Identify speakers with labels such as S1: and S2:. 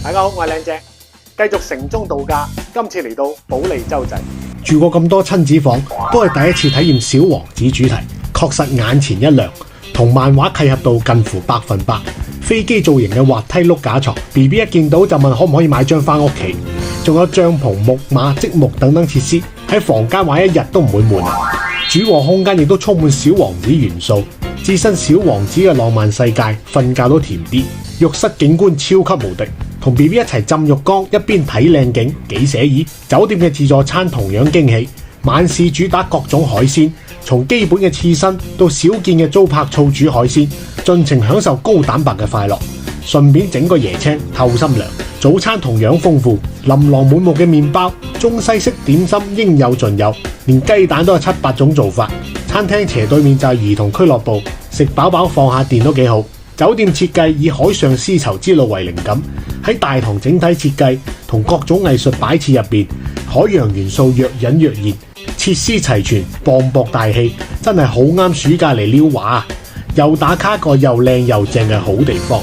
S1: 大家好，我係靚姐，繼續城中度假，今次嚟到保利洲際。
S2: 住過咁多親子房，都係第一次體驗小王子主題，確實眼前一亮，同漫畫契合度近乎100%。飛機造型嘅滑梯碌架床 ，BB 一見到就問可唔可以買張翻屋企。仲有帳篷、木馬、積木等等設施，喺房間玩一日都唔會悶。主臥空間亦都充滿小王子元素，置身小王子嘅浪漫世界，瞓覺都甜啲。浴室景觀超級無敵，同 BB 一齊浸浴缸，一邊睇靚景，幾寫意。酒店嘅自助餐同樣驚喜，晚市主打各種海鮮，從基本嘅刺身到少見嘅糟粕醋煮海鮮，盡情享受高蛋白嘅快樂。順便整個椰青透心涼。早餐同樣豐富，琳琅滿目嘅麵包，中西式點心應有盡有，連雞蛋都有7、8種做法。餐廳斜對面就係兒童俱樂部，食飽飽放下電都幾好。酒店設計以海上絲綢之路為靈感，喺大堂整體設計同各種藝術擺設入邊，海洋元素若隱若現，設施齊全，磅礴大氣，真係好啱暑假嚟溜滑啊！又打卡個又靚又正嘅好地方。